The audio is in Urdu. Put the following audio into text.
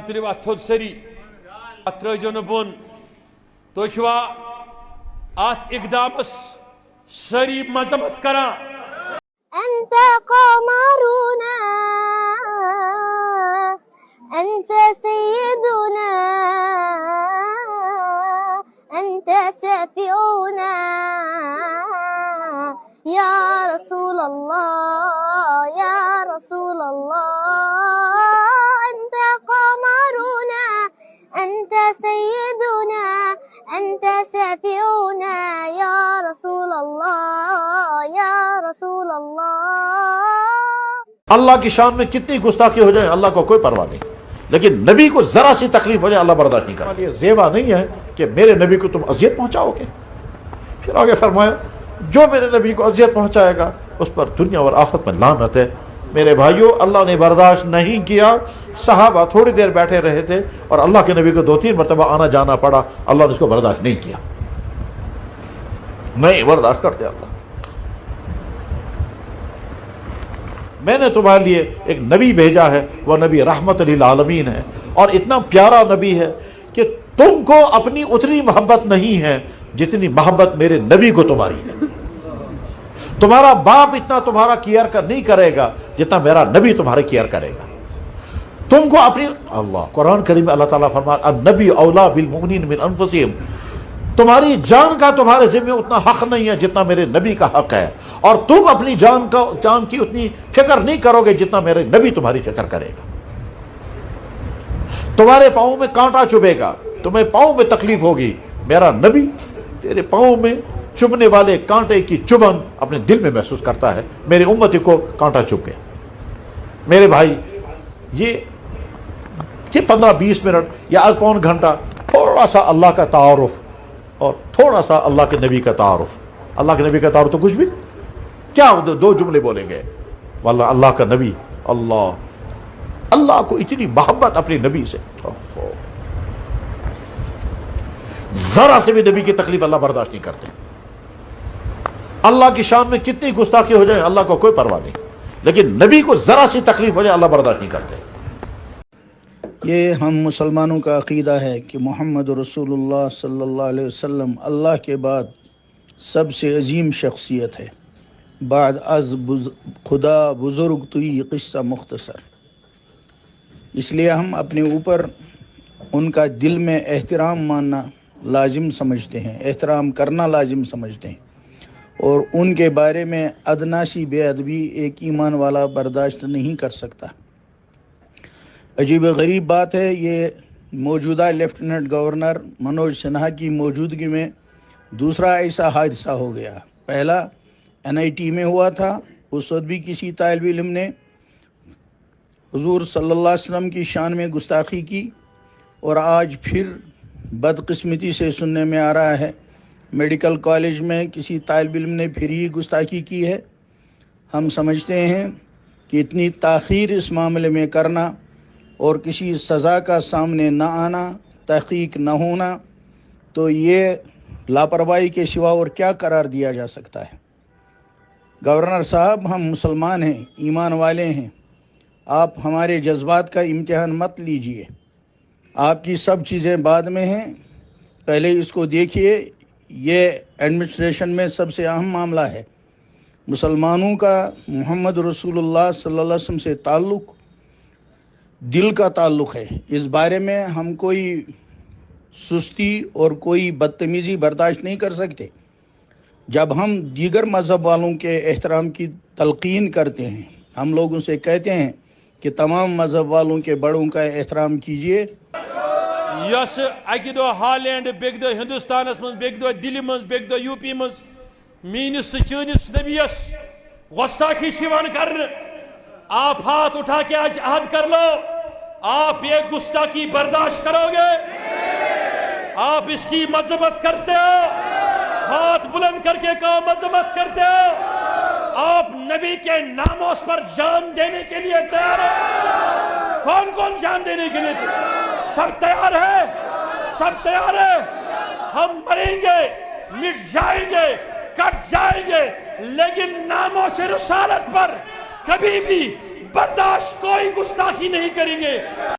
تُلِو اَتھ تھوٚد سٲری اَتھ ترٛٲیزیو نہٕ بۄن تُہۍ چھِوا اَتھ اِقدامس سٲری مذمت کران أنت قمرنا أنت سيدنا أنت شفيعنا يا رسول الله يا رسول الله أنت قمرنا أنت سيدنا أنت شفيعنا يا رسول الله يا رسول الله اللہ کی شان میں کتنی گستاخی ہو جائے اللہ کو کوئی پرواہ نہیں، لیکن نبی کو ذرا سی تکلیف ہو جائے اللہ برداشت نہیں کرتا۔ یہ زیبا نہیں ہے کہ میرے نبی کو تم اذیت پہنچاؤ گے۔ پھر آگے فرمایا جو میرے نبی کو اذیت پہنچائے گا اس پر دنیا اور آخرت میں لعنت ہے۔ میرے بھائیوں، اللہ نے برداشت نہیں کیا۔ صحابہ تھوڑی دیر بیٹھے رہے تھے اور اللہ کے نبی کو 2-3 مرتبہ آنا جانا پڑا، اللہ نے اس کو برداشت نہیں کیا، نہیں برداشت کرتے اللہ۔ میں نے تمہارے لیے ایک نبی بھیجا ہے، وہ نبی رحمت للعالمین ہے، اور اتنا پیارا نبی ہے کہ تم کو اپنی اتنی محبت نہیں ہے جتنی محبت میرے نبی کو تمہاری ہے۔ تمہارا باپ اتنا تمہارا کیئر نہیں کرے گا جتنا میرا نبی تمہارے کیئر کرے گا۔ تم کو اپنی اللہ قرآن کریم میں اللہ تعالیٰ فرماتا النبی اولا بالمؤمنین من انفسہم، تمہاری جان کا تمہارے ذمہ اتنا حق نہیں ہے جتنا میرے نبی کا حق ہے، اور تم اپنی جان کی اتنی فکر نہیں کرو گے جتنا میرے نبی تمہاری فکر کرے گا۔ تمہارے پاؤں میں کانٹا چبھے گا، تمہیں پاؤں میں تکلیف ہوگی، میرا نبی تیرے پاؤں میں چبھنے والے کانٹے کی چبھن اپنے دل میں محسوس کرتا ہے۔ میری امتی کو کانٹا چبھ گیا۔ میرے بھائی، یہ 15-20 منٹ یا پون گھنٹہ تھوڑا سا اللہ کا تعارف اور تھوڑا سا اللہ کے نبی کا تعارف۔ اللہ کے نبی کا تعارف تو کچھ بھی کیا 2 جملے بولیں گے، واللہ اللہ کا نبی، اللہ کو اتنی محبت اپنے نبی سے، ذرا سے بھی نبی کی تکلیف اللہ برداشت نہیں کرتے۔ اللہ کی شان میں کتنی گستاخی ہو جائے اللہ کو کوئی پرواہ نہیں، لیکن نبی کو ذرا سی تکلیف ہو جائے اللہ برداشت نہیں کرتے۔ یہ ہم مسلمانوں کا عقیدہ ہے کہ محمد رسول اللہ صلی اللہ علیہ وسلم اللہ کے بعد سب سے عظیم شخصیت ہے۔ بعد از خدا بزرگ تو یہ قصہ مختصر، اس لیے ہم اپنے اوپر ان کا دل میں احترام ماننا لازم سمجھتے ہیں، احترام کرنا لازم سمجھتے ہیں، اور ان کے بارے میں ادنا سی بے ادبی ایک ایمان والا برداشت نہیں کر سکتا۔ عجیب غریب بات ہے، یہ موجودہ لیفٹیننٹ گورنر منوج سنہا کی موجودگی میں دوسرا ایسا حادثہ ہو گیا۔ پہلا NIT میں ہوا تھا، اس وقت بھی کسی طالب علم نے حضور صلی اللہ علیہ وسلم کی شان میں گستاخی کی، اور آج پھر بدقسمتی سے سننے میں آ رہا ہے میڈیکل کالج میں کسی طالب علم نے پھر یہ گستاخی کی ہے۔ ہم سمجھتے ہیں کہ اتنی تاخیر اس معاملے میں کرنا اور کسی سزا کا سامنے نہ آنا، تحقیق نہ ہونا، تو یہ لاپرواہی کے سوا اور کیا قرار دیا جا سکتا ہے۔ گورنر صاحب، ہم مسلمان ہیں، ایمان والے ہیں، آپ ہمارے جذبات کا امتحان مت لیجئے۔ آپ کی سب چیزیں بعد میں ہیں، پہلے اس کو دیکھیے۔ یہ ایڈمنسٹریشن میں سب سے اہم معاملہ ہے۔ مسلمانوں کا محمد رسول اللہ صلی اللہ علیہ وسلم سے تعلق دل کا تعلق ہے۔ اس بارے میں ہم کوئی سستی اور کوئی بدتمیزی برداشت نہیں کر سکتے۔ جب ہم دیگر مذہب والوں کے احترام کی تلقین کرتے ہیں، ہم لوگوں سے کہتے ہیں کہ تمام مذہب والوں کے بڑوں کا احترام کیجیے۔ یس اکہ دہ ہالینڈ، بیک دہ ہندوستانس من، بیک دہ دلی من، بیک دہ UP من مینس چٲنِس نبیس گستاخی شیوان کرنے، آپ ہاتھ اٹھا کے آج عہد کر لو، آپ یہ گستاخی برداشت کرو گے؟ آپ اس کی مذمت کرتے ہو؟ ہاتھ بلند کر کے کہو مذمت کرتے ہو؟ آپ نبی کے ناموس پر جان دینے کے لیے تیار ہیں؟ کون کون جان دینے کے لیے تیار؟ سب تیار ہے؟ سب تیار ہے؟ ہم مریں گے، مٹ جائیں گے، کٹ جائیں گے، لیکن ناموس رسالت پر کبھی بھی برداشت کوئی گستاخی نہیں کریں گے۔